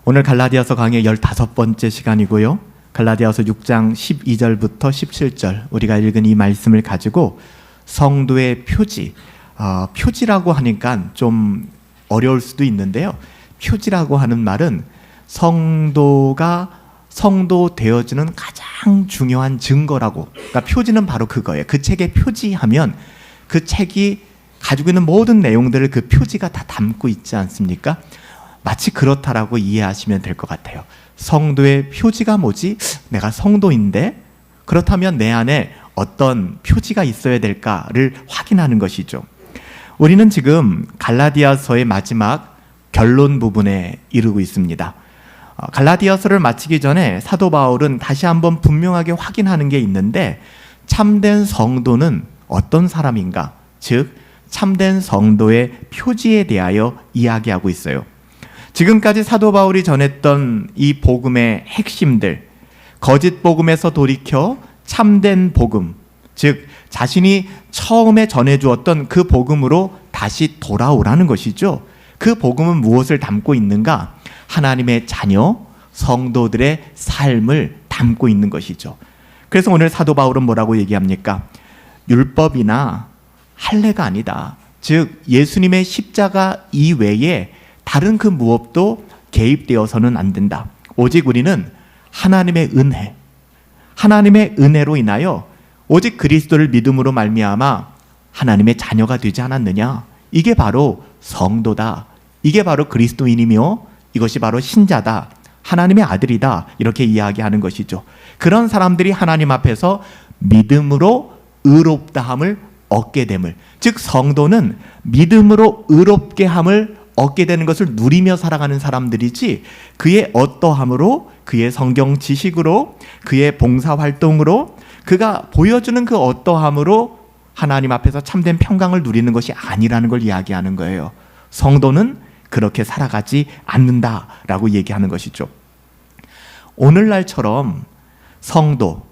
오늘 갈라디아서 강의 15번째 시간이고요. 갈라디아서 6장 12절부터 17절 우리가 읽은 이 말씀을 가지고 성도의 표지, 표지라고 하니까 좀 어려울 수도 있는데요. 표지라고 하는 말은 성도가 성도 되어지는 가장 중요한 증거라고, 그러니까 표지는 바로 그거예요. 그 책에 표지하면 그 책이 가지고 있는 모든 내용들을 그 표지가 다 담고 있지 않습니까? 마치 그렇다라고 이해하시면 될 것 같아요. 성도의 표지가 뭐지? 내가 성도인데 그렇다면 내 안에 어떤 표지가 있어야 될까를 확인하는 것이죠. 우리는 지금 갈라디아서의 마지막 결론 부분에 이르고 있습니다. 갈라디아서를 마치기 전에 사도 바울은 다시 한번 분명하게 확인하는 게 있는데, 참된 성도는 어떤 사람인가? 즉 참된 성도의 표지에 대하여 이야기하고 있어요. 지금까지 사도 바울이 전했던 이 복음의 핵심들, 거짓 복음에서 돌이켜 참된 복음, 즉 자신이 처음에 전해주었던 그 복음으로 다시 돌아오라는 것이죠. 그 복음은 무엇을 담고 있는가? 하나님의 자녀, 성도들의 삶을 담고 있는 것이죠. 그래서 오늘 사도 바울은 뭐라고 얘기합니까? 율법이나 할례가 아니다. 즉 예수님의 십자가 이외에 다른 그 무엇도 개입되어서는 안 된다. 오직 우리는 하나님의 은혜, 하나님의 은혜로 인하여 오직 그리스도를 믿음으로 말미암아 하나님의 자녀가 되지 않았느냐? 이게 바로 성도다. 이게 바로 그리스도인이며 이것이 바로 신자다. 하나님의 아들이다. 이렇게 이야기하는 것이죠. 그런 사람들이 하나님 앞에서 믿음으로 의롭다함을 얻게 됨을, 즉 성도는 믿음으로 의롭게 함을 얻게 되는 것을 누리며 살아가는 사람들이지, 그의 어떠함으로, 그의 성경 지식으로, 그의 봉사활동으로, 그가 보여주는 그 어떠함으로 하나님 앞에서 참된 평강을 누리는 것이 아니라는 걸 이야기하는 거예요. 성도는 그렇게 살아가지 않는다라고 얘기하는 것이죠. 오늘날처럼 성도,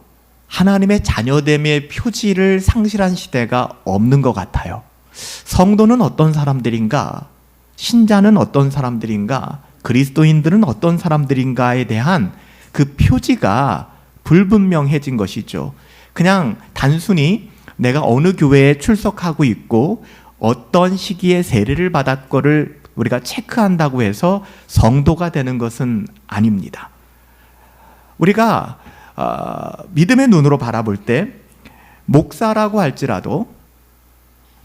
하나님의 자녀됨의 표지를 상실한 시대가 없는 것 같아요. 성도는 어떤 사람들인가? 신자는 어떤 사람들인가? 그리스도인들은 어떤 사람들인가에 대한 그 표지가 불분명해진 것이죠. 그냥 단순히 내가 어느 교회에 출석하고 있고 어떤 시기에 세례를 받았거를 우리가 체크한다고 해서 성도가 되는 것은 아닙니다. 우리가 믿음의 눈으로 바라볼 때 목사라고 할지라도,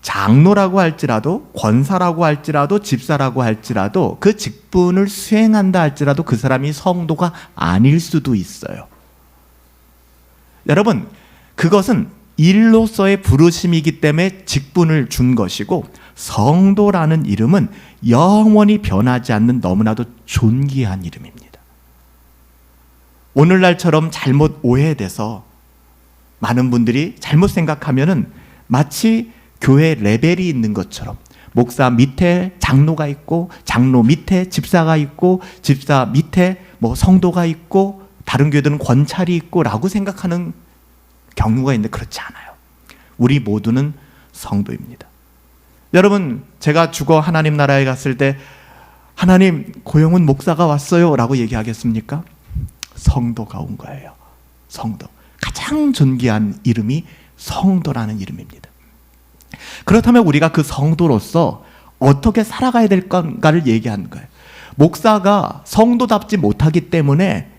장로라고 할지라도, 권사라고 할지라도, 집사라고 할지라도, 그 직분을 수행한다 할지라도 그 사람이 성도가 아닐 수도 있어요. 여러분, 그것은 일로서의 부르심이기 때문에 직분을 준 것이고, 성도라는 이름은 영원히 변하지 않는 너무나도 존귀한 이름입니다. 오늘날처럼 잘못 오해돼서 많은 분들이 잘못 생각하면은 마치 교회 레벨이 있는 것처럼, 목사 밑에 장로가 있고, 장로 밑에 집사가 있고, 집사 밑에 성도가 있고, 다른 교회들은 권찰이 있고 라고 생각하는 경우가 있는데 그렇지 않아요. 우리 모두는 성도입니다. 여러분, 제가 죽어 하나님 나라에 갔을 때 하나님, 고영훈 목사가 왔어요 라고 얘기하겠습니까? 성도가 온 거예요. 성도. 가장 존귀한 이름이 성도라는 이름입니다. 그렇다면 우리가 그 성도로서 어떻게 살아가야 될 건가를 얘기하는 거예요. 목사가 성도답지 못하기 때문에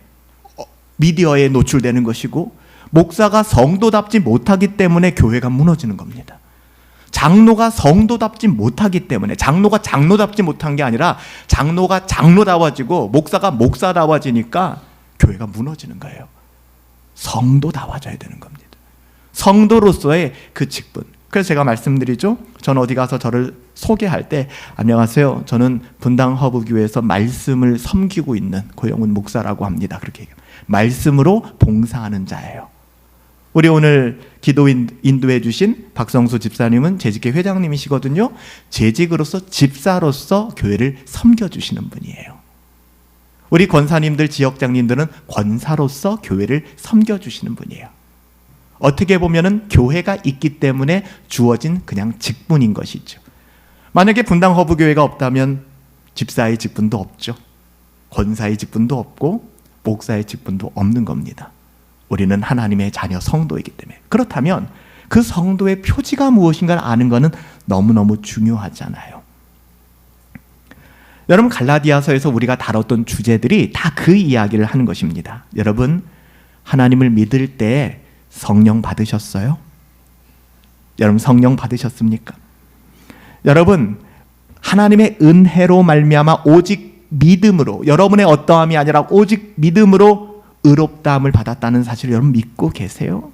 미디어에 노출되는 것이고, 목사가 성도답지 못하기 때문에 교회가 무너지는 겁니다. 장로가 성도답지 못하기 때문에, 장로가 장로답지 못한 게 아니라 장로가 장로다워지고 목사가 목사다워지니까 교회가 무너지는 거예요. 성도다워져야 되는 겁니다. 성도로서의 그 직분. 그래서 제가 말씀드리죠. 저는 어디 가서 저를 소개할 때, 안녕하세요, 저는 분당 허브교회에서 말씀을 섬기고 있는 고영훈 목사라고 합니다. 그렇게 얘기합니다. 말씀으로 봉사하는 자예요. 우리 오늘 기도 인도해 주신 박성수 집사님은 재직회 회장님이시거든요. 재직으로서, 집사로서 교회를 섬겨주시는 분이에요. 우리 권사님들, 지역장님들은 권사로서 교회를 섬겨주시는 분이에요. 어떻게 보면은 교회가 있기 때문에 주어진 그냥 직분인 것이죠. 만약에 분당 허브교회가 없다면 집사의 직분도 없죠. 권사의 직분도 없고 목사의 직분도 없는 겁니다. 우리는 하나님의 자녀 성도이기 때문에. 그렇다면 그 성도의 표지가 무엇인가를 아는 것은 너무너무 중요하잖아요. 여러분, 갈라디아서에서 우리가 다뤘던 주제들이 다 그 이야기를 하는 것입니다. 여러분, 하나님을 믿을 때 성령 받으셨어요? 여러분, 성령 받으셨습니까? 여러분, 하나님의 은혜로 말미암아 오직 믿음으로, 여러분의 어떠함이 아니라 오직 믿음으로 의롭다함을 받았다는 사실을 여러분 믿고 계세요?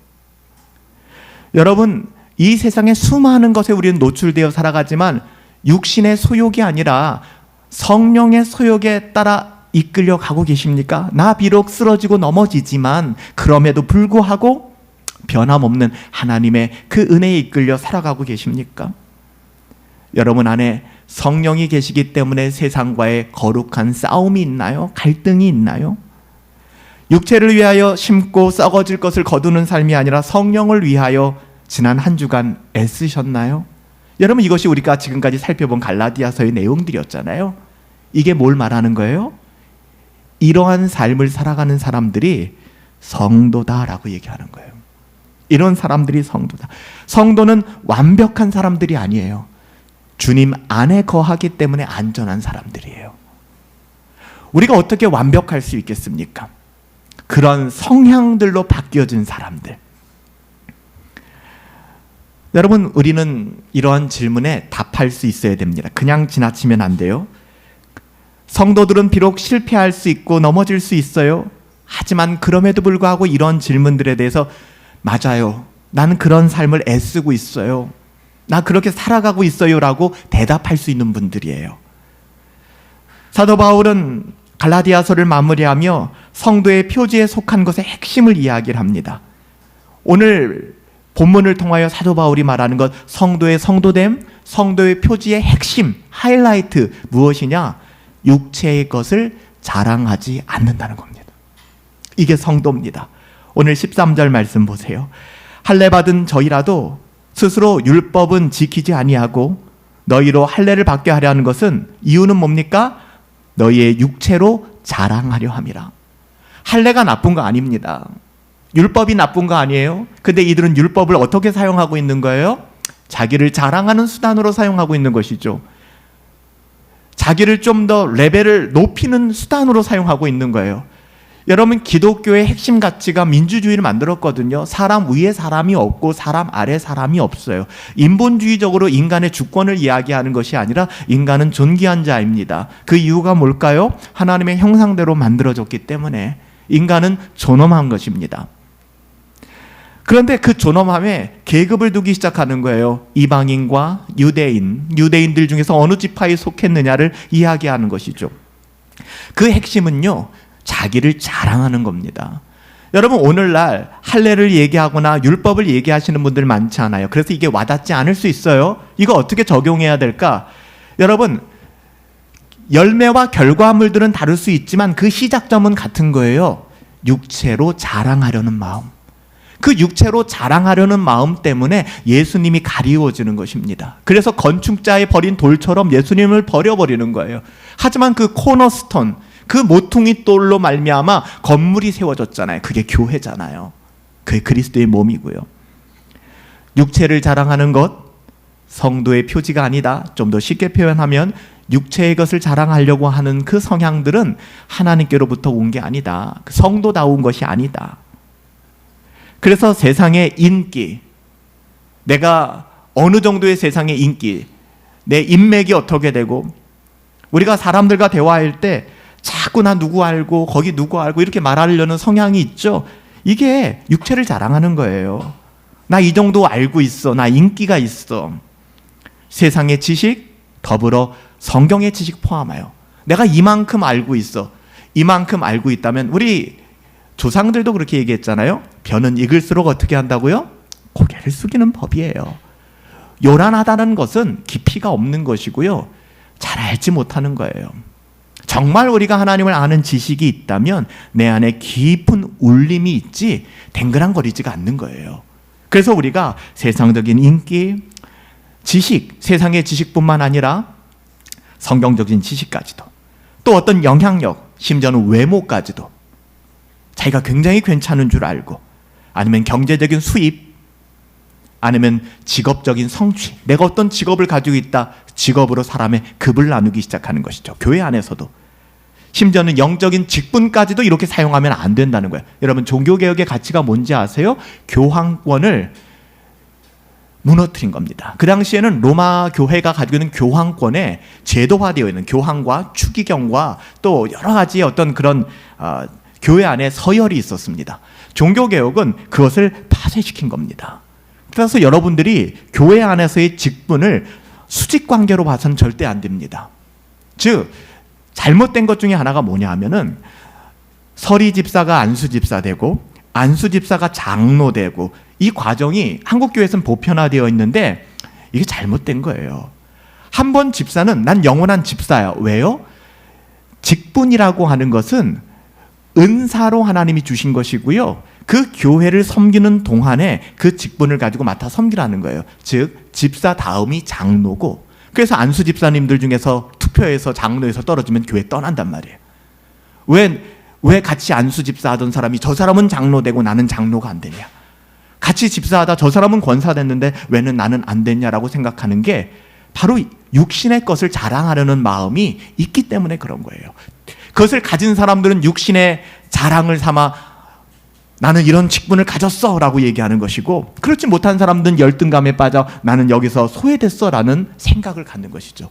여러분, 이 세상에 수많은 것에 우리는 노출되어 살아가지만 육신의 소욕이 아니라 성령의 소욕에 따라 이끌려 가고 계십니까? 나 비록 쓰러지고 넘어지지만 그럼에도 불구하고 변함없는 하나님의 그 은혜에 이끌려 살아가고 계십니까? 여러분 안에 성령이 계시기 때문에 세상과의 거룩한 싸움이 있나요? 갈등이 있나요? 육체를 위하여 심고 썩어질 것을 거두는 삶이 아니라 성령을 위하여 지난 한 주간 애쓰셨나요? 여러분, 이것이 우리가 지금까지 살펴본 갈라디아서의 내용들이었잖아요. 이게 뭘 말하는 거예요? 이러한 삶을 살아가는 사람들이 성도다라고 얘기하는 거예요. 이런 사람들이 성도다. 성도는 완벽한 사람들이 아니에요. 주님 안에 거하기 때문에 안전한 사람들이에요. 우리가 어떻게 완벽할 수 있겠습니까? 그런 성향들로 바뀌어진 사람들. 여러분, 우리는 이러한 질문에 답할 수 있어야 됩니다. 그냥 지나치면 안 돼요. 성도들은 비록 실패할 수 있고 넘어질 수 있어요. 하지만 그럼에도 불구하고 이런 질문들에 대해서 맞아요. 나는 그런 삶을 애쓰고 있어요. 나 그렇게 살아가고 있어요 라고 대답할 수 있는 분들이에요. 사도 바울은 갈라디아서를 마무리하며 성도의 표지에 속한 것의 핵심을 이야기를 합니다. 오늘 본문을 통하여 사도 바울이 말하는 것, 성도의 성도됨, 성도의 표지의 핵심, 하이라이트 무엇이냐? 육체의 것을 자랑하지 않는다는 겁니다. 이게 성도입니다. 오늘 13절 말씀 보세요. 할례 받은 저희라도 스스로 율법은 지키지 아니하고 너희로 할례를 받게 하려 하는 것은 이유는 뭡니까? 너희의 육체로 자랑하려 함이라. 할례가 나쁜 거 아닙니다. 율법이 나쁜 거 아니에요. 근데 이들은 율법을 어떻게 사용하고 있는 거예요? 자기를 자랑하는 수단으로 사용하고 있는 것이죠. 자기를 좀 더 레벨을 높이는 수단으로 사용하고 있는 거예요. 여러분, 기독교의 핵심 가치가 민주주의를 만들었거든요. 사람 위에 사람이 없고 사람 아래 사람이 없어요. 인본주의적으로 인간의 주권을 이야기하는 것이 아니라 인간은 존귀한 자입니다. 그 이유가 뭘까요? 하나님의 형상대로 만들어졌기 때문에 인간은 존엄한 것입니다. 그런데 그 존엄함에 계급을 두기 시작하는 거예요. 이방인과 유대인, 유대인들 중에서 어느 지파에 속했느냐를 이야기하는 것이죠. 그 핵심은요, 자기를 자랑하는 겁니다. 여러분, 오늘날 할례를 얘기하거나 율법을 얘기하시는 분들 많지 않아요. 그래서 이게 와닿지 않을 수 있어요. 이거 어떻게 적용해야 될까? 여러분, 열매와 결과물들은 다를 수 있지만 그 시작점은 같은 거예요. 육체로 자랑하려는 마음. 그 육체로 자랑하려는 마음 때문에 예수님이 가리워지는 것입니다. 그래서 건축자의 버린 돌처럼 예수님을 버려버리는 거예요. 하지만 그 코너스톤, 그 모퉁이 돌로 말미암아 건물이 세워졌잖아요. 그게 교회잖아요. 그게 그리스도의 몸이고요. 육체를 자랑하는 것, 성도의 표지가 아니다. 좀 더 쉽게 표현하면 육체의 것을 자랑하려고 하는 그 성향들은 하나님께로부터 온 게 아니다. 성도다운 것이 아니다. 그래서 세상의 인기, 내가 어느 정도의 세상의 인기, 내 인맥이 어떻게 되고, 우리가 사람들과 대화할 때 자꾸 나 누구 알고 거기 누구 알고 이렇게 말하려는 성향이 있죠. 이게 육체를 자랑하는 거예요. 나 이 정도 알고 있어. 나 인기가 있어. 세상의 지식 더불어 성경의 지식 포함하여 내가 이만큼 알고 있어. 이만큼 알고 있다면, 우리 조상들도 그렇게 얘기했잖아요. 벼는 익을수록 어떻게 한다고요? 고개를 숙이는 법이에요. 요란하다는 것은 깊이가 없는 것이고요, 잘 알지 못하는 거예요. 정말 우리가 하나님을 아는 지식이 있다면 내 안에 깊은 울림이 있지 댕그랑거리지가 않는 거예요. 그래서 우리가 세상적인 인기, 지식, 세상의 지식뿐만 아니라 성경적인 지식까지도, 또 어떤 영향력, 심지어는 외모까지도 자기가 굉장히 괜찮은 줄 알고, 아니면 경제적인 수입, 아니면 직업적인 성취, 내가 어떤 직업을 가지고 있다, 직업으로 사람의 급을 나누기 시작하는 것이죠. 교회 안에서도. 심지어는 영적인 직분까지도 이렇게 사용하면 안 된다는 거예요. 여러분, 종교개혁의 가치가 뭔지 아세요? 교황권을 무너뜨린 겁니다. 그 당시에는 로마 교회가 가지고 있는 교황권에 제도화되어 있는 교황과 추기경과 또 여러 가지 어떤 그런 교회 안에 서열이 있었습니다. 종교개혁은 그것을 파쇄시킨 겁니다. 그래서 여러분들이 교회 안에서의 직분을 수직관계로 봐서는 절대 안 됩니다. 즉, 잘못된 것 중에 하나가 뭐냐 하면은 서리 집사가 안수 집사 되고 안수 집사가 장로 되고, 이 과정이 한국교회에서는 보편화되어 있는데 이게 잘못된 거예요. 한 번 집사는 난 영원한 집사야. 왜요? 직분이라고 하는 것은 은사로 하나님이 주신 것이고요, 그 교회를 섬기는 동안에 그 직분을 가지고 맡아 섬기라는 거예요. 즉, 집사 다음이 장로고, 그래서 안수 집사님들 중에서 투표해서 장로에서 떨어지면 교회 떠난단 말이에요. 왜 같이 안수 집사 하던 사람이 저 사람은 장로 되고 나는 장로가 안 되냐, 같이 집사하다 저 사람은 권사 됐는데 왜는 나는 안 됐냐라고 생각하는 게 바로 육신의 것을 자랑하려는 마음이 있기 때문에 그런 거예요. 그것을 가진 사람들은 육신의 자랑을 삼아 나는 이런 직분을 가졌어 라고 얘기하는 것이고, 그렇지 못한 사람들은 열등감에 빠져 나는 여기서 소외됐어 라는 생각을 갖는 것이죠.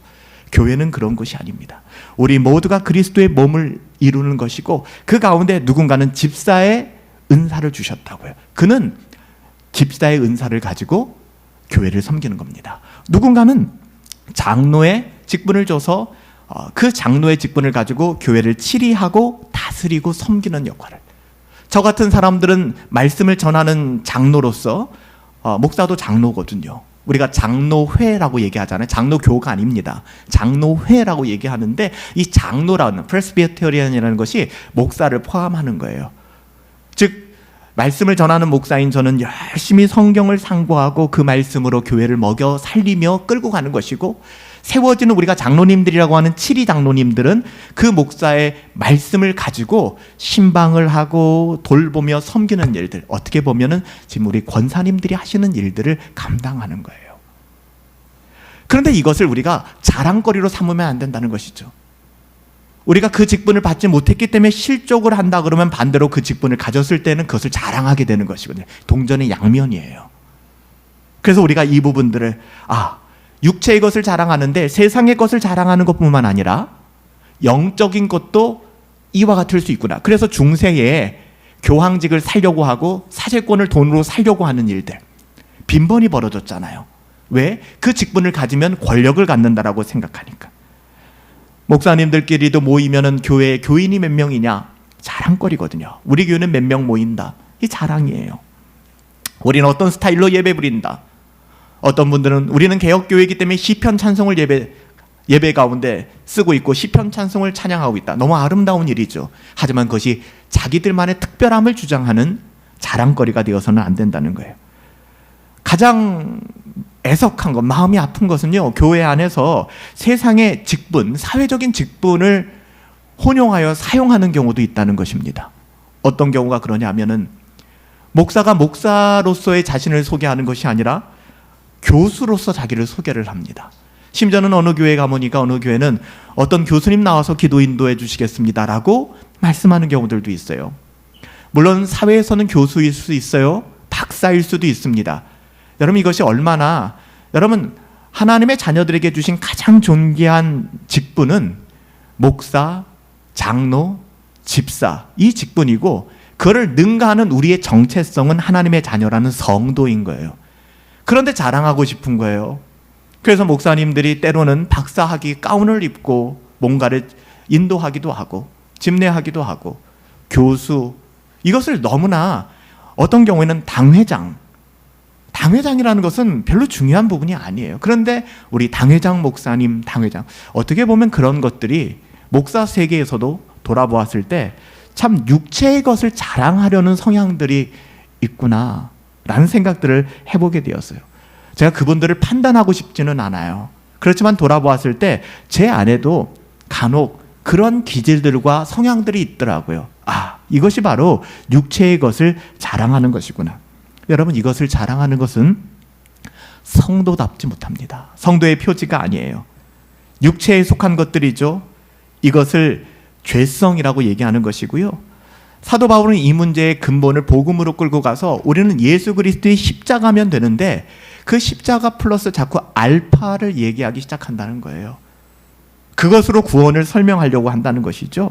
교회는 그런 것이 아닙니다. 우리 모두가 그리스도의 몸을 이루는 것이고, 그 가운데 누군가는 집사의 은사를 주셨다고요. 그는 집사의 은사를 가지고 교회를 섬기는 겁니다. 누군가는 장로의 직분을 줘서 그 장로의 직분을 가지고 교회를 치리하고 다스리고 섬기는 역할을, 저 같은 사람들은 말씀을 전하는 장로로서, 목사도 장로거든요. 우리가 장로회라고 얘기하잖아요. 장로교가 아닙니다. 장로회라고 얘기하는데, 이 장로라는 프레스비테리안이라는 것이 목사를 포함하는 거예요. 즉, 말씀을 전하는 목사인 저는 열심히 성경을 상고하고 그 말씀으로 교회를 먹여 살리며 끌고 가는 것이고, 세워지는 우리가 장로님들이라고 하는 7위 장로님들은 그 목사의 말씀을 가지고 신방을 하고 돌보며 섬기는 일들, 어떻게 보면은 지금 우리 권사님들이 하시는 일들을 감당하는 거예요. 그런데 이것을 우리가 자랑거리로 삼으면 안 된다는 것이죠. 우리가 그 직분을 받지 못했기 때문에 실족을 한다 그러면 반대로 그 직분을 가졌을 때는 그것을 자랑하게 되는 것이거든요. 동전의 양면이에요. 그래서 우리가 이 부분들을 육체의 것을 자랑하는데 세상의 것을 자랑하는 것뿐만 아니라 영적인 것도 이와 같을 수 있구나. 그래서 중세에 교황직을 살려고 하고 사제권을 돈으로 살려고 하는 일들 빈번히 벌어졌잖아요. 왜? 그 직분을 가지면 권력을 갖는다라고 생각하니까. 목사님들끼리도 모이면은 교회에 교인이 몇 명이냐? 자랑거리거든요. 우리 교회는 몇 명 모인다. 이 자랑이에요. 우리는 어떤 스타일로 예배 부린다. 어떤 분들은 우리는 개혁교회이기 때문에 시편 찬송을 예배 가운데 쓰고 있고 시편 찬송을 찬양하고 있다. 너무 아름다운 일이죠. 하지만 그것이 자기들만의 특별함을 주장하는 자랑거리가 되어서는 안 된다는 거예요. 가장 애석한 것, 마음이 아픈 것은요, 교회 안에서 세상의 직분, 사회적인 직분을 혼용하여 사용하는 경우도 있다는 것입니다. 어떤 경우가 그러냐면은 목사가 목사로서의 자신을 소개하는 것이 아니라 교수로서 자기를 소개를 합니다. 심지어는 어느 교회 가보니까 어느 교회는 어떤 교수님 나와서 기도 인도해 주시겠습니다라고 말씀하는 경우들도 있어요. 물론 사회에서는 교수일 수 있어요. 박사일 수도 있습니다. 여러분, 이것이 얼마나, 여러분, 하나님의 자녀들에게 주신 가장 존귀한 직분은 목사, 장로, 집사, 이 직분이고, 그를 능가하는 우리의 정체성은 하나님의 자녀라는 성도인 거예요. 그런데 자랑하고 싶은 거예요. 그래서 목사님들이 때로는 박사학위 가운을 입고 뭔가를 인도하기도 하고 집례하기도 하고 교수, 이것을 너무나, 어떤 경우에는 당회장이라는 것은 별로 중요한 부분이 아니에요. 그런데 우리 당회장 목사님, 당회장, 어떻게 보면 그런 것들이 목사 세계에서도 돌아보았을 때 참 육체의 것을 자랑하려는 성향들이 있구나 라는 생각들을 해보게 되었어요. 제가 그분들을 판단하고 싶지는 않아요. 그렇지만 돌아보았을 때 제 아내도 간혹 그런 기질들과 성향들이 있더라고요. 이것이 바로 육체의 것을 자랑하는 것이구나. 여러분, 이것을 자랑하는 것은 성도답지 못합니다. 성도의 표지가 아니에요. 육체에 속한 것들이죠. 이것을 죄성이라고 얘기하는 것이고요. 사도 바울은 이 문제의 근본을 복음으로 끌고 가서 우리는 예수 그리스도의 십자가면 되는데 그 십자가 플러스 자꾸 알파를 얘기하기 시작한다는 거예요. 그것으로 구원을 설명하려고 한다는 것이죠.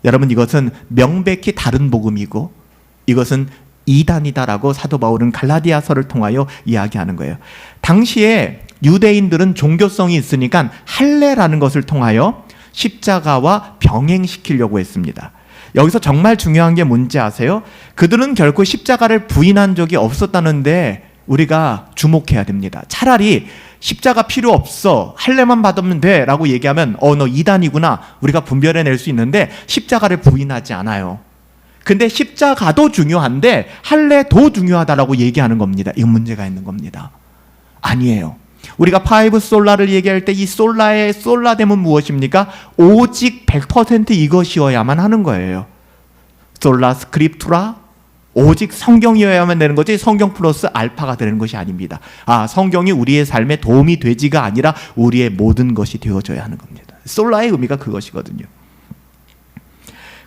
여러분, 이것은 명백히 다른 복음이고 이것은 이단이다라고 사도 바울은 갈라디아서를 통하여 이야기하는 거예요. 당시에 유대인들은 종교성이 있으니까 할례라는 것을 통하여 십자가와 병행시키려고 했습니다. 여기서 정말 중요한 게 뭔지 아세요? 그들은 결코 십자가를 부인한 적이 없었다는데 우리가 주목해야 됩니다. 차라리 십자가 필요 없어, 할례만 받으면 돼 라고 얘기하면 너 이단이구나, 우리가 분별해낼 수 있는데 십자가를 부인하지 않아요. 근데 십자가도 중요한데 할례도 중요하다라고 얘기하는 겁니다. 이건 문제가 있는 겁니다. 아니에요. 우리가 파이브 솔라를 얘기할 때 이 솔라의 솔라됨은 무엇입니까? 오직 100% 이것이어야만 하는 거예요. 솔라 스크립투라, 오직 성경이어야만 되는 거지 성경 플러스 알파가 되는 것이 아닙니다. 성경이 우리의 삶에 도움이 되지가 아니라 우리의 모든 것이 되어져야 하는 겁니다. 솔라의 의미가 그것이거든요.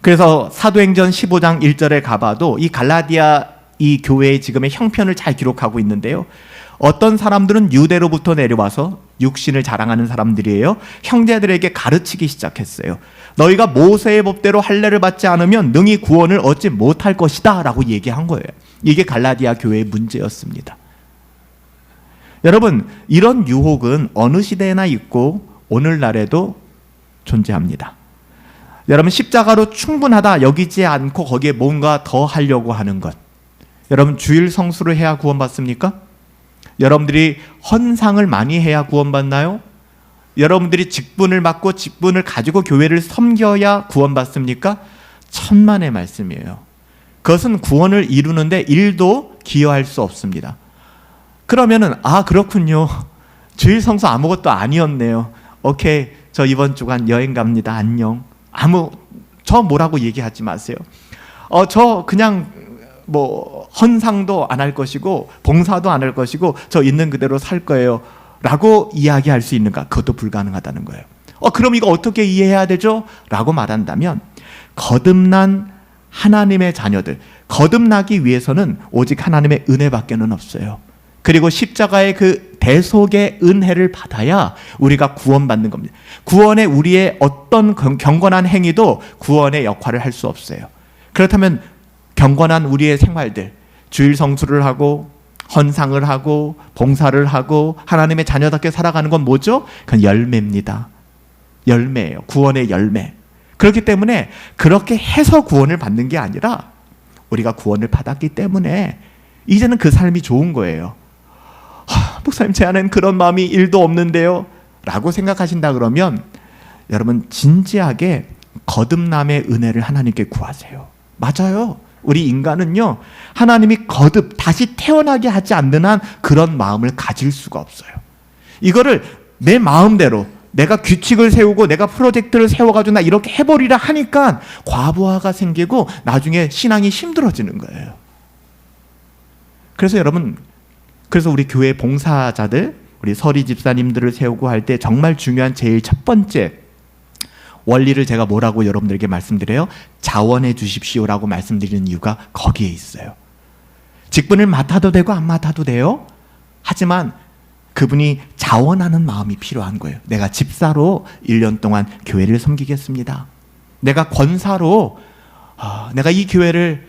그래서 사도행전 15장 1절에 가봐도 이 갈라디아 이 교회의 지금의 형편을 잘 기록하고 있는데요. 어떤 사람들은 유대로부터 내려와서 육신을 자랑하는 사람들이에요. 형제들에게 가르치기 시작했어요. 너희가 모세의 법대로 할례를 받지 않으면 능히 구원을 얻지 못할 것이다 라고 얘기한 거예요. 이게 갈라디아 교회의 문제였습니다. 여러분, 이런 유혹은 어느 시대에나 있고 오늘날에도 존재합니다. 여러분, 십자가로 충분하다 여기지 않고 거기에 뭔가 더 하려고 하는 것. 여러분, 주일 성수를 해야 구원받습니까? 여러분들이 헌상을 많이 해야 구원받나요? 여러분들이 직분을 맡고 직분을 가지고 교회를 섬겨야 구원받습니까? 천만의 말씀이에요. 그것은 구원을 이루는데 1도 기여할 수 없습니다. 그러면은 그렇군요. 주일 성수 아무것도 아니었네요. 오케이, 저 이번 주간 여행 갑니다. 안녕. 저 뭐라고 얘기하지 마세요. 저 그냥 헌상도 안 할 것이고 봉사도 안 할 것이고 저 있는 그대로 살 거예요 라고 이야기할 수 있는가? 그것도 불가능하다는 거예요. 그럼 이거 어떻게 이해해야 되죠? 라고 말한다면 거듭난 하나님의 자녀들, 거듭나기 위해서는 오직 하나님의 은혜밖에는 없어요. 그리고 십자가의 그 대속의 은혜를 받아야 우리가 구원받는 겁니다. 구원에 우리의 어떤 경건한 행위도 구원의 역할을 할 수 없어요. 그렇다면 경건한 우리의 생활들, 주일 성수를 하고 헌상을 하고 봉사를 하고 하나님의 자녀답게 살아가는 건 뭐죠? 그건 열매입니다. 열매예요. 구원의 열매. 그렇기 때문에 그렇게 해서 구원을 받는 게 아니라 우리가 구원을 받았기 때문에 이제는 그 삶이 좋은 거예요. 목사님, 제 안엔 그런 마음이 1도 없는데요 라고 생각하신다 그러면 여러분, 진지하게 거듭남의 은혜를 하나님께 구하세요. 맞아요. 우리 인간은요, 하나님이 거듭 다시 태어나게 하지 않는 한 그런 마음을 가질 수가 없어요. 이거를 내 마음대로 내가 규칙을 세우고 내가 프로젝트를 세워가지고 나 이렇게 해버리라 하니까 과부하가 생기고 나중에 신앙이 힘들어지는 거예요. 그래서 여러분, 그래서 우리 교회 봉사자들, 우리 서리 집사님들을 세우고 할 때 정말 중요한 제일 첫 번째 원리를 제가 뭐라고 여러분들에게 말씀드려요? 자원해 주십시오라고 말씀드리는 이유가 거기에 있어요. 직분을 맡아도 되고 안 맡아도 돼요. 하지만 그분이 자원하는 마음이 필요한 거예요. 내가 집사로 1년 동안 교회를 섬기겠습니다. 내가 권사로 내가 이 교회를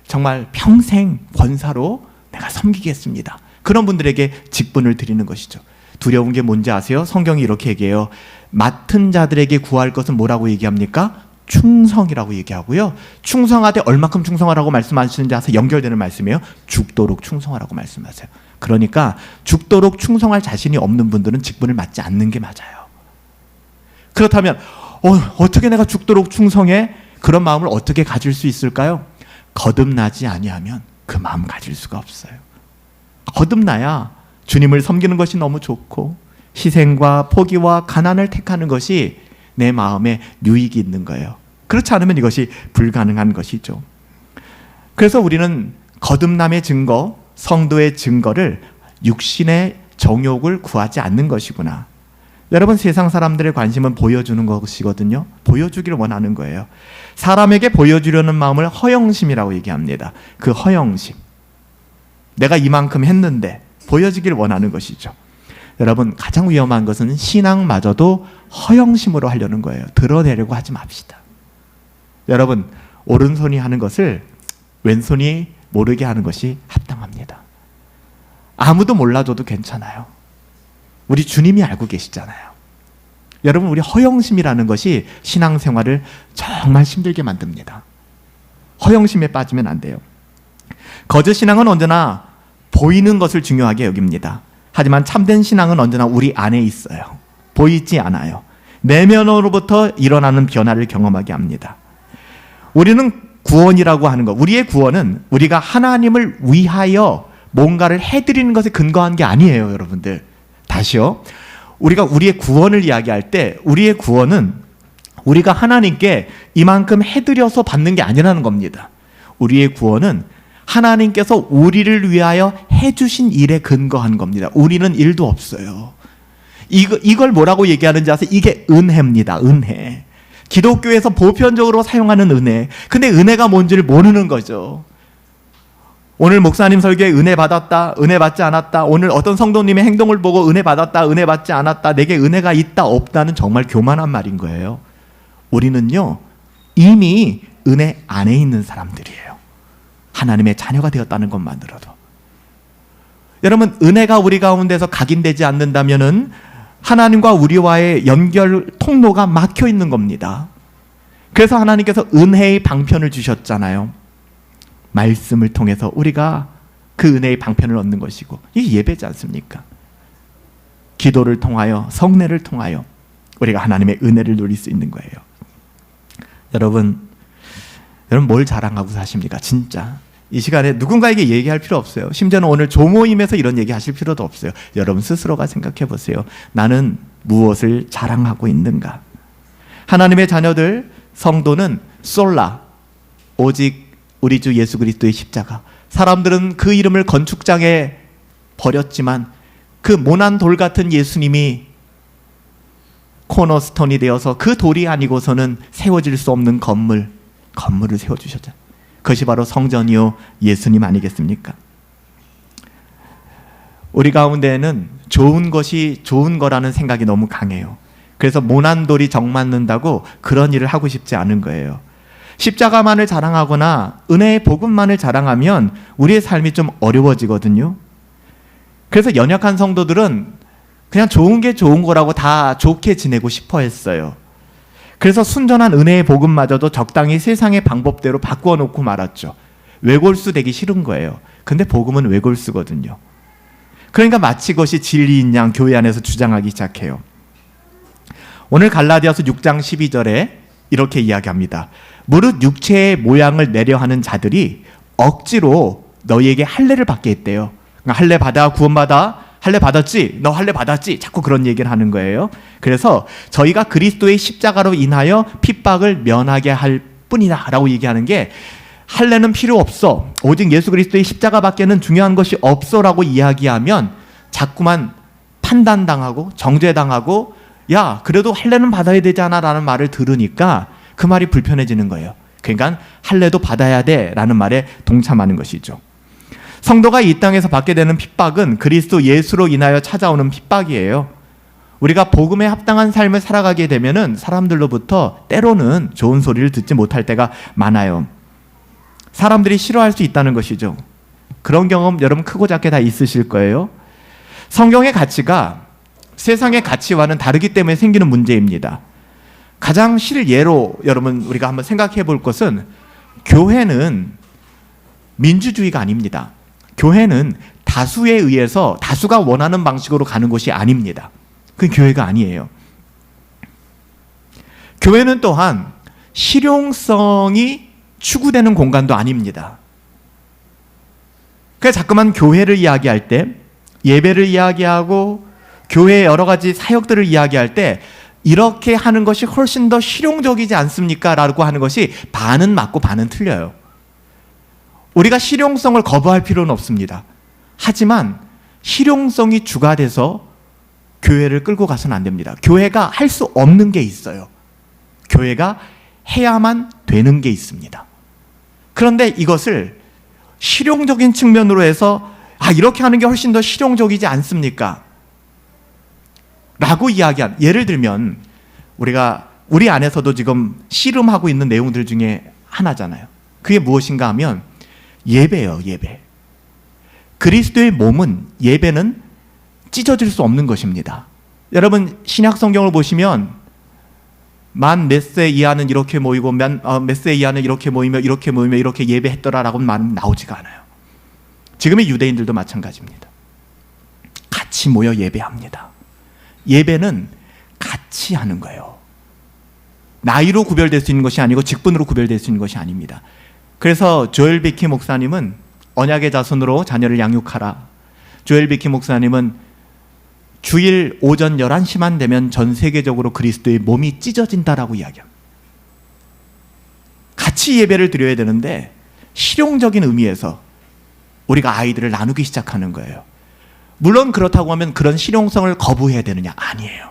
정말 평생 권사로 내가 섬기겠습니다. 그런 분들에게 직분을 드리는 것이죠. 두려운 게 뭔지 아세요? 성경이 이렇게 얘기해요. 맡은 자들에게 구할 것은 뭐라고 얘기합니까? 충성이라고 얘기하고요. 충성하되 얼마큼 충성하라고 말씀하시는지 아세요? 연결되는 말씀이에요. 죽도록 충성하라고 말씀하세요. 그러니까 죽도록 충성할 자신이 없는 분들은 직분을 맡지 않는 게 맞아요. 그렇다면 어떻게 내가 죽도록 충성해? 그런 마음을 어떻게 가질 수 있을까요? 거듭나지 아니하면 그 마음 가질 수가 없어요. 거듭나야 주님을 섬기는 것이 너무 좋고 희생과 포기와 가난을 택하는 것이 내 마음에 유익이 있는 거예요. 그렇지 않으면 이것이 불가능한 것이죠. 그래서 우리는 거듭남의 증거, 성도의 증거를 육신의 정욕을 구하지 않는 것이구나. 여러분, 세상 사람들의 관심은 보여주는 것이거든요. 보여주기를 원하는 거예요. 사람에게 보여주려는 마음을 허영심이라고 얘기합니다. 그 허영심. 내가 이만큼 했는데 보여주기를 원하는 것이죠. 여러분, 가장 위험한 것은 신앙마저도 허영심으로 하려는 거예요. 드러내려고 하지 맙시다. 여러분, 오른손이 하는 것을 왼손이 모르게 하는 것이 합당합니다. 아무도 몰라줘도 괜찮아요. 우리 주님이 알고 계시잖아요. 여러분, 우리 허영심이라는 것이 신앙생활을 정말 힘들게 만듭니다. 허영심에 빠지면 안 돼요. 거짓 신앙은 언제나 보이는 것을 중요하게 여깁니다. 하지만 참된 신앙은 언제나 우리 안에 있어요. 보이지 않아요. 내면으로부터 일어나는 변화를 경험하게 합니다. 우리는 구원이라고 하는 것, 우리의 구원은 우리가 하나님을 위하여 뭔가를 해드리는 것에 근거한 게 아니에요, 여러분들. 다시요. 우리가 우리의 구원을 이야기할 때 우리의 구원은 우리가 하나님께 이만큼 해드려서 받는 게 아니라는 겁니다. 우리의 구원은 하나님께서 우리를 위하여 해주신 일에 근거한 겁니다. 우리는 일도 없어요. 이걸 뭐라고 얘기하는지 아세요? 이게 은혜입니다. 은혜. 기독교에서 보편적으로 사용하는 은혜. 근데 은혜가 뭔지를 모르는 거죠. 오늘 목사님 설교에 은혜 받았다, 은혜 받지 않았다, 오늘 어떤 성도님의 행동을 보고 은혜 받았다, 은혜 받지 않았다, 내게 은혜가 있다, 없다는 정말 교만한 말인 거예요. 우리는요, 이미 은혜 안에 있는 사람들이에요. 하나님의 자녀가 되었다는 것만으로도. 여러분, 은혜가 우리 가운데서 각인되지 않는다면은 하나님과 우리와의 연결 통로가 막혀 있는 겁니다. 그래서 하나님께서 은혜의 방편을 주셨잖아요. 말씀을 통해서 우리가 그 은혜의 방편을 얻는 것이고, 이게 예배지 않습니까? 기도를 통하여, 성례를 통하여 우리가 하나님의 은혜를 누릴 수 있는 거예요. 여러분 뭘 자랑하고 사십니까? 진짜 이 시간에 누군가에게 얘기할 필요 없어요. 심지어는 오늘 조모임에서 이런 얘기 하실 필요도 없어요. 여러분 스스로가 생각해 보세요. 나는 무엇을 자랑하고 있는가? 하나님의 자녀들, 성도는 솔라, 오직 우리 주 예수 그리스도의 십자가. 사람들은 그 이름을 건축장에 버렸지만 그 모난 돌 같은 예수님이 코너스톤이 되어서 그 돌이 아니고서는 세워질 수 없는 건물을 세워주셨죠. 그것이 바로 성전이요 예수님 아니겠습니까? 우리 가운데에는 좋은 것이 좋은 거라는 생각이 너무 강해요. 그래서 모난 돌이 정맞는다고 그런 일을 하고 싶지 않은 거예요. 십자가만을 자랑하거나 은혜의 복음만을 자랑하면 우리의 삶이 좀 어려워지거든요. 그래서 연약한 성도들은 그냥 좋은 게 좋은 거라고 다 좋게 지내고 싶어 했어요. 그래서 순전한 은혜의 복음마저도 적당히 세상의 방법대로 바꾸어 놓고 말았죠. 외골수 되기 싫은 거예요. 근데 복음은 외골수거든요. 그러니까 마치 그것이 진리인 양 교회 안에서 주장하기 시작해요. 오늘 갈라디아서 6장 12절에 이렇게 이야기합니다. 무릇 육체의 모양을 내려 하는 자들이 억지로 너희에게 할례를 받게 했대요. 그러니까 할례 받아 구원받아, 할례 받았지? 너 할례 받았지? 자꾸 그런 얘기를 하는 거예요. 그래서 저희가 그리스도의 십자가로 인하여 핍박을 면하게 할 뿐이다 라고 얘기하는 게, 할례는 필요 없어, 오직 예수 그리스도의 십자가밖에는 중요한 것이 없어 라고 이야기하면 자꾸만 판단당하고 정죄당하고, 야 그래도 할례는 받아야 되잖아 라는 말을 들으니까 그 말이 불편해지는 거예요. 그러니까 할례도 받아야 돼 라는 말에 동참하는 것이죠. 성도가 이 땅에서 받게 되는 핍박은 그리스도 예수로 인하여 찾아오는 핍박이에요. 우리가 복음에 합당한 삶을 살아가게 되면은 사람들로부터 때로는 좋은 소리를 듣지 못할 때가 많아요. 사람들이 싫어할 수 있다는 것이죠. 그런 경험 여러분 크고 작게 다 있으실 거예요. 성경의 가치가 세상의 가치와는 다르기 때문에 생기는 문제입니다. 가장 실예로 여러분 우리가 한번 생각해 볼 것은, 교회는 민주주의가 아닙니다. 교회는 다수에 의해서 다수가 원하는 방식으로 가는 곳이 아닙니다. 그건 교회가 아니에요. 교회는 또한 실용성이 추구되는 공간도 아닙니다. 그래서 자꾸만 교회를 이야기할 때, 예배를 이야기하고 교회의 여러 가지 사역들을 이야기할 때 이렇게 하는 것이 훨씬 더 실용적이지 않습니까? 라고 하는 것이 반은 맞고 반은 틀려요. 우리가 실용성을 거부할 필요는 없습니다. 하지만 실용성이 주가 돼서 교회를 끌고 가서는 안 됩니다. 교회가 할 수 없는 게 있어요. 교회가 해야만 되는 게 있습니다. 그런데 이것을 실용적인 측면으로 해서 이렇게 하는 게 훨씬 더 실용적이지 않습니까? 라고 이야기한, 예를 들면 우리 안에서도 지금 씨름하고 있는 내용들 중에 하나잖아요. 그게 무엇인가 하면 예배예요. 예배. 그리스도의 몸은, 예배는 찢어질 수 없는 것입니다. 여러분 신약 성경을 보시면 만 몇 세 이하는 이렇게 모이고 몇 세 이하는 이렇게 모이며 이렇게 예배했더라라고 말은 나오지가 않아요. 지금의 유대인들도 마찬가지입니다. 같이 모여 예배합니다. 예배는 같이 하는 거예요. 나이로 구별될 수 있는 것이 아니고 직분으로 구별될 수 있는 것이 아닙니다. 그래서 조엘 비키 목사님은 언약의 자손으로 자녀를 양육하라. 조엘 비키 목사님은 주일 오전 11시만 되면 전 세계적으로 그리스도의 몸이 찢어진다라고 이야기합니다. 같이 예배를 드려야 되는데 실용적인 의미에서 우리가 아이들을 나누기 시작하는 거예요. 물론 그렇다고 하면 그런 실용성을 거부해야 되느냐? 아니에요.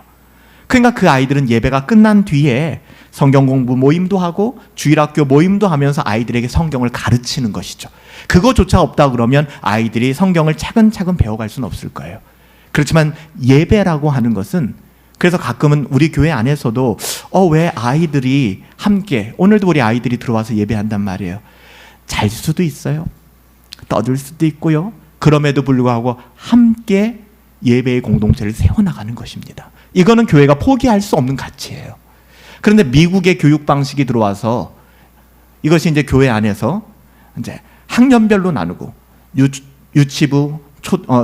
그러니까 그 아이들은 예배가 끝난 뒤에 성경 공부 모임도 하고 주일학교 모임도 하면서 아이들에게 성경을 가르치는 것이죠. 그거조차 없다 그러면 아이들이 성경을 차근차근 배워갈 수는 없을 거예요. 그렇지만 예배라고 하는 것은, 그래서 가끔은 우리 교회 안에서도 왜 아이들이 함께, 오늘도 우리 아이들이 들어와서 예배한단 말이에요. 잘 수도 있어요. 떠들 수도 있고요. 그럼에도 불구하고 함께 예배의 공동체를 세워나가는 것입니다. 이거는 교회가 포기할 수 없는 가치예요. 그런데 미국의 교육 방식이 들어와서 이것이 이제 교회 안에서 이제 학년별로 나누고 유치부,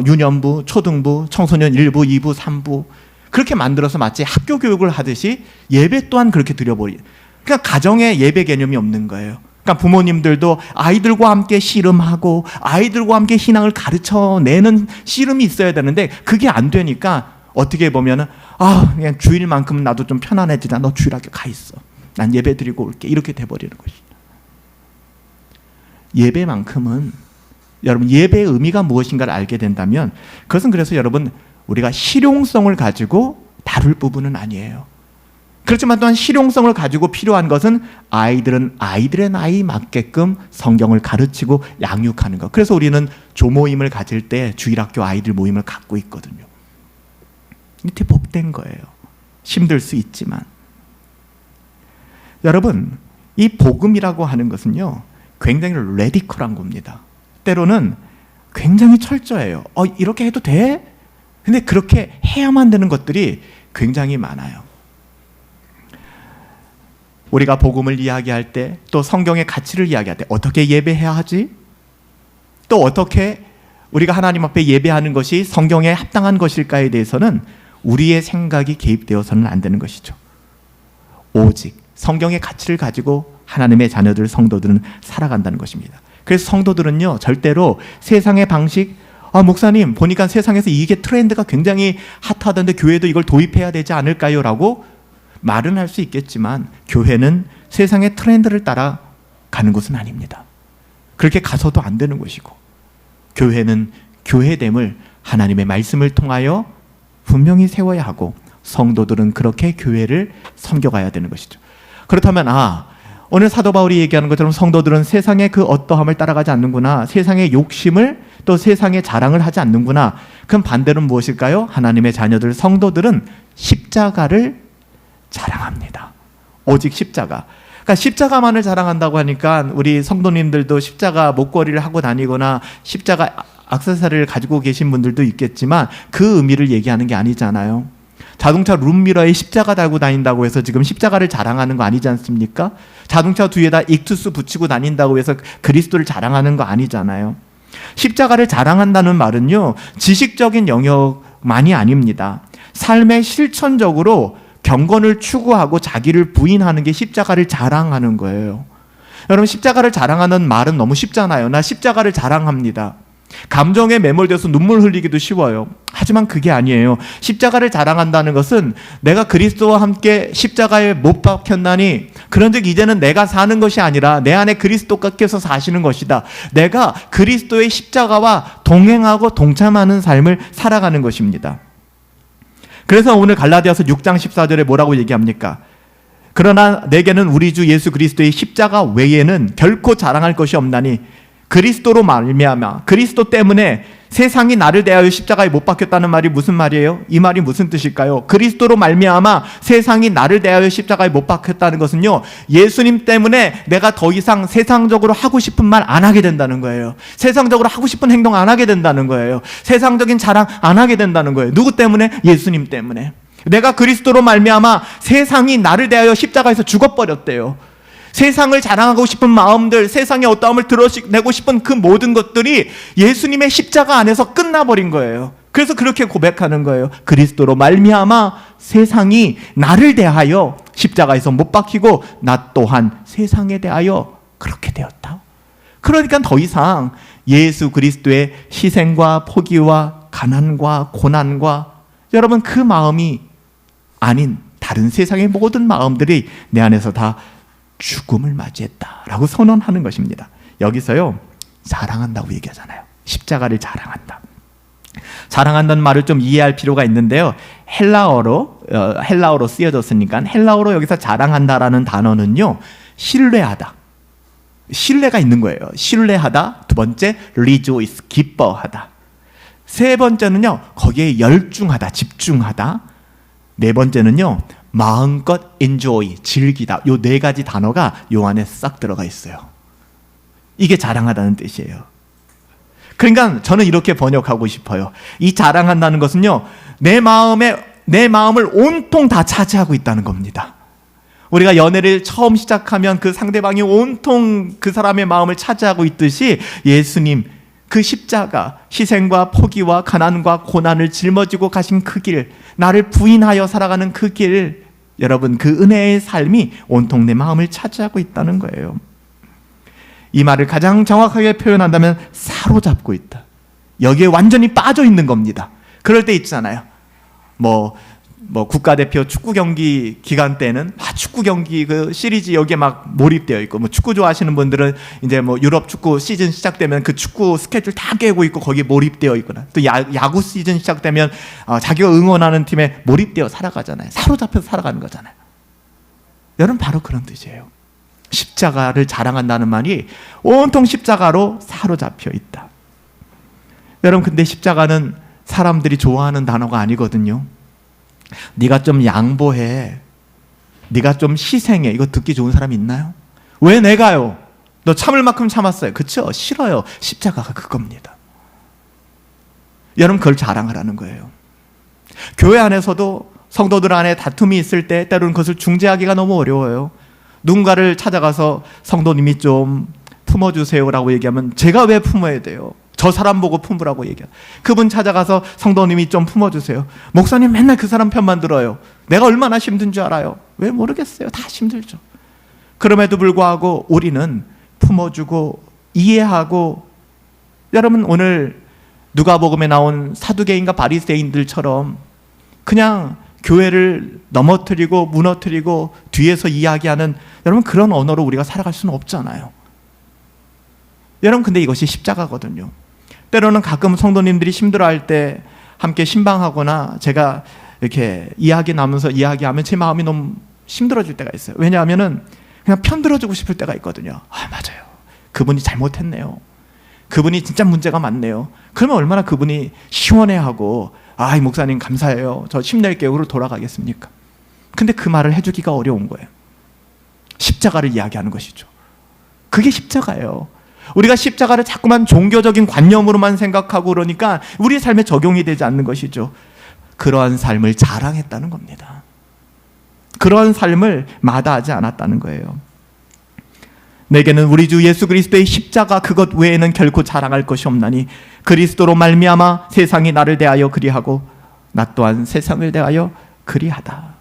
유년부, 초등부, 청소년 1부, 2부, 3부 그렇게 만들어서 마치 학교 교육을 하듯이 예배 또한 그렇게 드려버리. 그러니까 가정에 예배 개념이 없는 거예요. 그러니까 부모님들도 아이들과 함께 씨름하고 아이들과 함께 신앙을 가르쳐내는 씨름이 있어야 되는데 그게 안 되니까 어떻게 보면은 그냥 주일만큼은 나도 좀 편안해지자. 너 주일학교 가 있어. 난 예배 드리고 올게. 이렇게 돼버리는 것이죠. 예배만큼은 여러분 예배의 의미가 무엇인가를 알게 된다면 그것은 그래서 여러분 우리가 실용성을 가지고 다룰 부분은 아니에요. 그렇지만 또한 실용성을 가지고 필요한 것은 아이들은 아이들의 나이 맞게끔 성경을 가르치고 양육하는 것. 그래서 우리는 조모임을 가질 때 주일학교 아이들 모임을 갖고 있거든요. 이게 복된 거예요. 힘들 수 있지만. 여러분 이 복음이라고 하는 것은요 굉장히 레디컬한 겁니다. 때로는 굉장히 철저해요. 이렇게 해도 돼? 근데 그렇게 해야만 되는 것들이 굉장히 많아요. 우리가 복음을 이야기할 때, 또 성경의 가치를 이야기할 때 어떻게 예배해야 하지? 또 어떻게 우리가 하나님 앞에 예배하는 것이 성경에 합당한 것일까에 대해서는 우리의 생각이 개입되어서는 안 되는 것이죠. 오직 성경의 가치를 가지고 하나님의 자녀들, 성도들은 살아간다는 것입니다. 그래서 성도들은요 절대로 세상의 방식, 목사님 보니까 세상에서 이게 트렌드가 굉장히 핫하던데 교회도 이걸 도입해야 되지 않을까요? 라고 말은 할 수 있겠지만 교회는 세상의 트렌드를 따라가는 것은 아닙니다. 그렇게 가서도 안 되는 것이고 교회는 교회됨을 하나님의 말씀을 통하여 분명히 세워야 하고 성도들은 그렇게 교회를 섬겨가야 되는 것이죠. 그렇다면 오늘 사도 바울이 얘기하는 것처럼 성도들은 세상의 그 어떠함을 따라가지 않는구나. 세상의 욕심을 또 세상의 자랑을 하지 않는구나. 그럼 반대로는 무엇일까요? 하나님의 자녀들 성도들은 십자가를 자랑합니다. 오직 십자가. 그러니까 십자가만을 자랑한다고 하니까 우리 성도님들도 십자가 목걸이를 하고 다니거나 십자가 액세서리를 가지고 계신 분들도 있겠지만 그 의미를 얘기하는 게 아니잖아요. 자동차 룸미러에 십자가 달고 다닌다고 해서 지금 십자가를 자랑하는 거 아니지 않습니까? 자동차 뒤에다 익투스 붙이고 다닌다고 해서 그리스도를 자랑하는 거 아니잖아요. 십자가를 자랑한다는 말은요 지식적인 영역만이 아닙니다. 삶의 실천적으로 경건을 추구하고 자기를 부인하는 게 십자가를 자랑하는 거예요. 여러분 십자가를 자랑하는 말은 너무 쉽잖아요. 나 십자가를 자랑합니다. 감정에 매몰돼서 눈물 흘리기도 쉬워요. 하지만 그게 아니에요. 십자가를 자랑한다는 것은 내가 그리스도와 함께 십자가에 못 박혔나니 그런즉 이제는 내가 사는 것이 아니라 내 안에 그리스도께서 사시는 것이다. 내가 그리스도의 십자가와 동행하고 동참하는 삶을 살아가는 것입니다. 그래서 오늘 갈라디아서 6장 14절에 뭐라고 얘기합니까? 그러나 내게는 우리 주 예수 그리스도의 십자가 외에는 결코 자랑할 것이 없나니 그리스도로 말미암아 그리스도 때문에 세상이 나를 대하여 십자가에 못 박혔다는 말이 무슨 말이에요? 이 말이 무슨 뜻일까요? 그리스도로 말미암아 세상이 나를 대하여 십자가에 못 박혔다는 것은요, 예수님 때문에 내가 더 이상 세상적으로 하고 싶은 말 안 하게 된다는 거예요. 세상적으로 하고 싶은 행동 안 하게 된다는 거예요. 세상적인 자랑 안 하게 된다는 거예요. 누구 때문에? 예수님 때문에. 내가 그리스도로 말미암아 세상이 나를 대하여 십자가에서 죽어버렸대요. 세상을 자랑하고 싶은 마음들, 세상의 어떠함을 드러내고 싶은 그 모든 것들이 예수님의 십자가 안에서 끝나버린 거예요. 그래서 그렇게 고백하는 거예요. 그리스도로 말미암아 세상이 나를 대하여 십자가에서 못 박히고 나 또한 세상에 대하여 그렇게 되었다. 그러니까 더 이상 예수 그리스도의 희생과 포기와 가난과 고난과 여러분 그 마음이 아닌 다른 세상의 모든 마음들이 내 안에서 다 죽음을 맞이했다라고 선언하는 것입니다. 여기서요, 자랑한다고 얘기하잖아요. 십자가를 자랑한다. 자랑한다는 말을 좀 이해할 필요가 있는데요. 헬라어로 쓰여졌으니까 헬라어로 여기서 자랑한다라는 단어는요, 신뢰하다. 신뢰가 있는 거예요. 신뢰하다. 두 번째, rejoice, 기뻐하다. 세 번째는요, 거기에 열중하다, 집중하다. 네 번째는요, 마음껏 enjoy, 즐기다. 요 네 가지 단어가 요 안에 싹 들어가 있어요. 이게 자랑하다는 뜻이에요. 그러니까 저는 이렇게 번역하고 싶어요. 이 자랑한다는 것은요, 내 마음을 온통 다 차지하고 있다는 겁니다. 우리가 연애를 처음 시작하면 그 상대방이 온통 그 사람의 마음을 차지하고 있듯이 예수님 그 십자가, 희생과 포기와 가난과 고난을 짊어지고 가신 그 길, 나를 부인하여 살아가는 그 길, 여러분 그 은혜의 삶이 온통 내 마음을 차지하고 있다는 거예요. 이 말을 가장 정확하게 표현한다면 사로잡고 있다. 여기에 완전히 빠져 있는 겁니다. 그럴 때 있잖아요. 뭐 국가대표 축구 경기 기간 때는 축구 경기 그 시리즈 여기에 막 몰입되어 있고, 뭐 축구 좋아하시는 분들은 이제 뭐 유럽 축구 시즌 시작되면 그 축구 스케줄 다 깨고 있고 거기에 몰입되어 있거나, 또 야구 시즌 시작되면 자기가 응원하는 팀에 몰입되어 살아가잖아요. 사로잡혀서 살아가는 거잖아요. 여러분 바로 그런 뜻이에요. 십자가를 자랑한다는 말이 온통 십자가로 사로잡혀 있다. 여러분 근데 십자가는 사람들이 좋아하는 단어가 아니거든요. 네가 좀 양보해, 네가 좀 희생해, 이거 듣기 좋은 사람 있나요? 왜 내가요? 너 참을 만큼 참았어요. 그쵸? 싫어요. 십자가가 그겁니다. 여러분 그걸 자랑하라는 거예요. 교회 안에서도 성도들 안에 다툼이 있을 때 때로는 그것을 중재하기가 너무 어려워요. 누군가를 찾아가서 성도님이 좀 품어주세요라고 얘기하면 제가 왜 품어야 돼요? 저 사람 보고 품으라고 얘기해요. 그분 찾아가서 성도님이 좀 품어주세요. 목사님 맨날 그 사람 편만 들어요. 내가 얼마나 힘든 줄 알아요? 왜 모르겠어요. 다 힘들죠. 그럼에도 불구하고 우리는 품어주고 이해하고, 여러분 오늘 누가복음에 나온 사두개인과 바리새인들처럼 그냥 교회를 넘어뜨리고 무너뜨리고 뒤에서 이야기하는, 여러분 그런 언어로 우리가 살아갈 수는 없잖아요. 여러분 근데 이것이 십자가거든요. 때로는 가끔 성도님들이 힘들어할 때 함께 신방하거나 제가 이렇게 이야기 나면서 이야기하면 제 마음이 너무 힘들어질 때가 있어요. 왜냐하면은 그냥 편들어주고 싶을 때가 있거든요. 맞아요. 그분이 잘못했네요. 그분이 진짜 문제가 많네요. 그러면 얼마나 그분이 시원해하고 이 목사님 감사해요. 저 힘낼게요. 그러고 돌아가겠습니까? 근데 그 말을 해주기가 어려운 거예요. 십자가를 이야기하는 것이죠. 그게 십자가예요. 우리가 십자가를 자꾸만 종교적인 관념으로만 생각하고 그러니까 우리의 삶에 적용이 되지 않는 것이죠. 그러한 삶을 자랑했다는 겁니다. 그러한 삶을 마다하지 않았다는 거예요. 내게는 우리 주 예수 그리스도의 십자가 그것 외에는 결코 자랑할 것이 없나니 그리스도로 말미암아 세상이 나를 대하여 그리하고 나 또한 세상을 대하여 그리하다.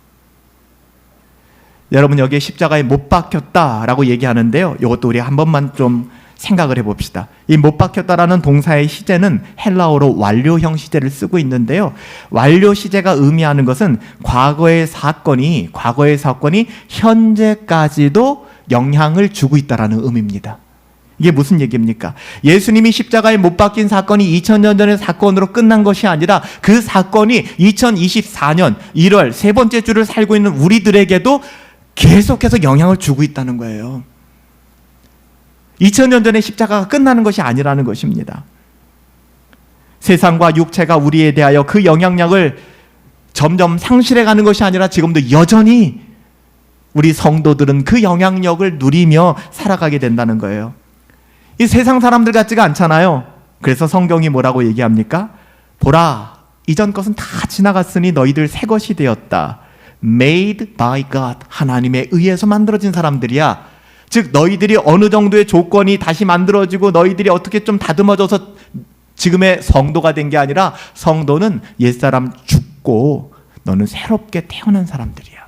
여러분 여기에 십자가에 못 박혔다라고 얘기하는데요. 이것도 우리 한 번만 좀 생각을 해봅시다. 이 못 박혔다라는 동사의 시제는 헬라어로 완료형 시제를 쓰고 있는데요. 완료 시제가 의미하는 것은 과거의 사건이 현재까지도 영향을 주고 있다라는 의미입니다. 이게 무슨 얘기입니까? 예수님이 십자가에 못 박힌 사건이 2000년 전의 사건으로 끝난 것이 아니라 그 사건이 2024년 1월 세 번째 주를 살고 있는 우리들에게도 계속해서 영향을 주고 있다는 거예요. 2000년 전에 십자가가 끝나는 것이 아니라는 것입니다. 세상과 육체가 우리에 대하여 그 영향력을 점점 상실해가는 것이 아니라 지금도 여전히 우리 성도들은 그 영향력을 누리며 살아가게 된다는 거예요. 이 세상 사람들 같지가 않잖아요. 그래서 성경이 뭐라고 얘기합니까? 보라, 이전 것은 다 지나갔으니 너희들 새 것이 되었다. Made by God, 하나님에 의해서 만들어진 사람들이야. 즉 너희들이 어느 정도의 조건이 다시 만들어지고 너희들이 어떻게 좀 다듬어져서 지금의 성도가 된 게 아니라 성도는 옛사람 죽고 너는 새롭게 태어난 사람들이야.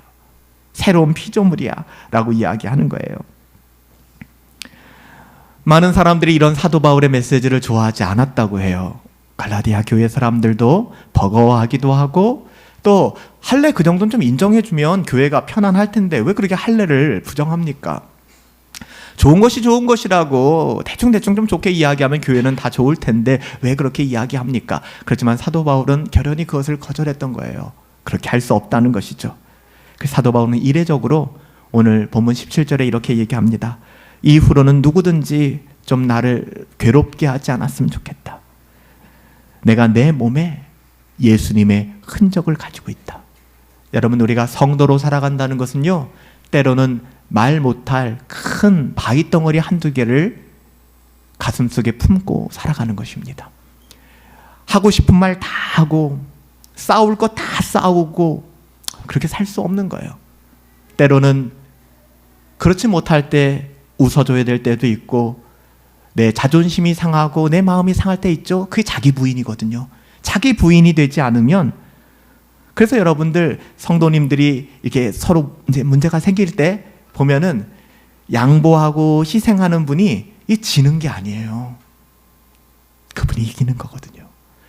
새로운 피조물이야 라고 이야기하는 거예요. 많은 사람들이 이런 사도 바울의 메시지를 좋아하지 않았다고 해요. 갈라디아 교회 사람들도 버거워하기도 하고, 또 할례 그 정도는 좀 인정해주면 교회가 편안할 텐데 왜 그렇게 할례를 부정합니까? 좋은 것이 좋은 것이라고 대충대충 좀 좋게 이야기하면 교회는 다 좋을 텐데 왜 그렇게 이야기합니까? 그렇지만 사도 바울은 결연히 그것을 거절했던 거예요. 그렇게 할 수 없다는 것이죠. 그 사도 바울은 이례적으로 오늘 본문 17절에 이렇게 얘기합니다. 이후로는 누구든지 좀 나를 괴롭게 하지 않았으면 좋겠다. 내가 내 몸에 예수님의 흔적을 가지고 있다. 여러분, 우리가 성도로 살아간다는 것은요, 때로는 말 못할 큰 바위덩어리 한두 개를 가슴속에 품고 살아가는 것입니다. 하고 싶은 말 다 하고 싸울 거 다 싸우고 그렇게 살 수 없는 거예요. 때로는 그렇지 못할 때 웃어줘야 될 때도 있고, 내 자존심이 상하고 내 마음이 상할 때 있죠. 그게 자기 부인이거든요. 자기 부인이 되지 않으면, 그래서 여러분들 성도님들이 이렇게 서로 이제 문제가 생길 때 보면은 양보하고 희생하는 분이 지는 게 아니에요. 그분이 이기는 거거든요.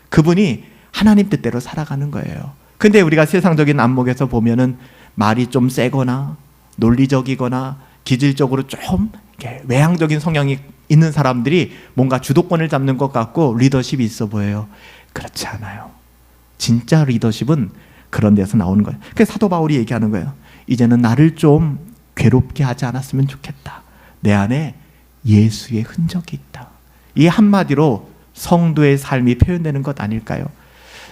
그분이 하나님 뜻대로 살아가는 거예요. 근데 우리가 세상적인 안목에서 보면은 말이 좀 세거나 논리적이거나 기질적으로 좀 외향적인 성향이 있는 사람들이 뭔가 주도권을 잡는 것 같고 리더십이 있어 보여요. 그렇지 않아요. 진짜 리더십은 그런 데서 나오는 거예요. 그래서 사도 바울이 얘기하는 거예요. 이제는 나를 좀 괴롭게 하지 않았으면 좋겠다. 내 안에 예수의 흔적이 있다. 이 한마디로 성도의 삶이 표현되는 것 아닐까요?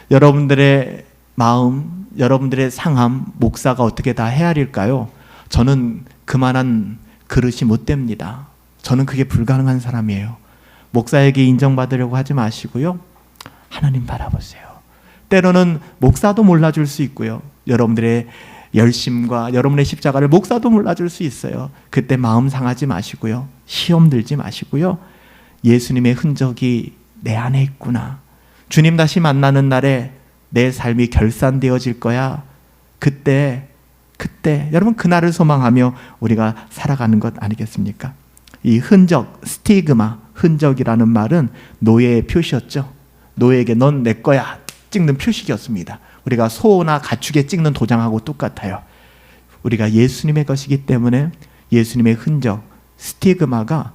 여러분들의 마음, 여러분들의 상함, 목사가 어떻게 다 헤아릴까요? 저는 그만한 그릇이 못 됩니다. 저는 그게 불가능한 사람이에요. 목사에게 인정받으려고 하지 마시고요. 하나님 바라보세요. 때로는 목사도 몰라줄 수 있고요. 여러분들의 열심과 여러분의 십자가를 목사도 몰라줄 수 있어요. 그때 마음 상하지 마시고요. 시험 들지 마시고요. 예수님의 흔적이 내 안에 있구나. 주님 다시 만나는 날에 내 삶이 결산되어질 거야. 그때 여러분 그날을 소망하며 우리가 살아가는 것 아니겠습니까? 이 흔적, 스티그마, 흔적이라는 말은 노예의 표시였죠. 노예에게 넌 내 거야 찍는 표식이었습니다. 우리가 소나 가축에 찍는 도장하고 똑같아요. 우리가 예수님의 것이기 때문에 예수님의 흔적, 스티그마가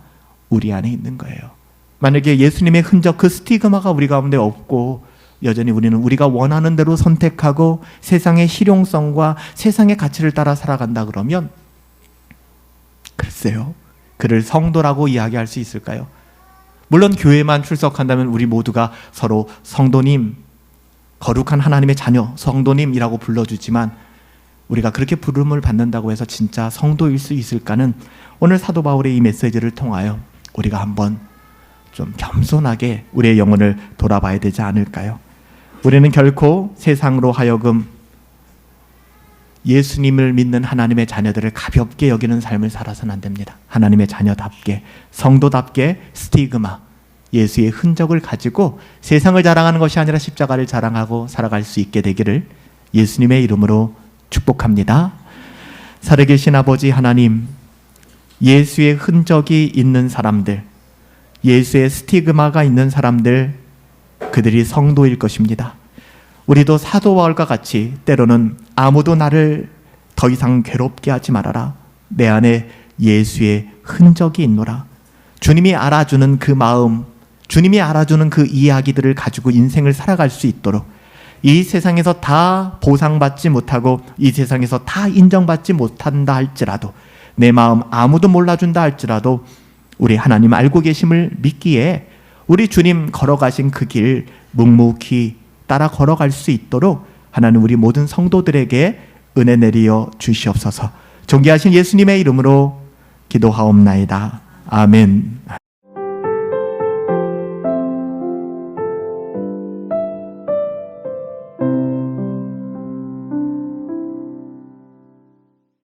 우리 안에 있는 거예요. 만약에 예수님의 흔적, 그 스티그마가 우리 가운데 없고 여전히 우리는 우리가 원하는 대로 선택하고 세상의 실용성과 세상의 가치를 따라 살아간다 그러면 글쎄요, 그를 성도라고 이야기할 수 있을까요? 물론 교회만 출석한다면 우리 모두가 서로 성도님, 거룩한 하나님의 자녀, 성도님이라고 불러주지만 우리가 그렇게 부름을 받는다고 해서 진짜 성도일 수 있을까는 오늘 사도 바울의 이 메시지를 통하여 우리가 한번 좀 겸손하게 우리의 영혼을 돌아봐야 되지 않을까요? 우리는 결코 세상으로 하여금 예수님을 믿는 하나님의 자녀들을 가볍게 여기는 삶을 살아서는 안 됩니다. 하나님의 자녀답게, 성도답게 스티그마, 예수의 흔적을 가지고 세상을 자랑하는 것이 아니라 십자가를 자랑하고 살아갈 수 있게 되기를 예수님의 이름으로 축복합니다. 살아계신 아버지 하나님, 예수의 흔적이 있는 사람들, 예수의 스티그마가 있는 사람들, 그들이 성도일 것입니다. 우리도 사도 바울과 같이 때로는 아무도 나를 더 이상 괴롭게 하지 말아라. 내 안에 예수의 흔적이 있노라. 주님이 알아주는 그 마음, 주님이 알아주는 그 이야기들을 가지고 인생을 살아갈 수 있도록, 이 세상에서 다 보상받지 못하고 이 세상에서 다 인정받지 못한다 할지라도, 내 마음 아무도 몰라준다 할지라도 우리 하나님 알고 계심을 믿기에 우리 주님 걸어가신 그 길 묵묵히 따라 걸어갈 수 있도록 하나님 우리 모든 성도들에게 은혜 내리어 주시옵소서. 존귀하신 예수님의 이름으로 기도하옵나이다. 아멘.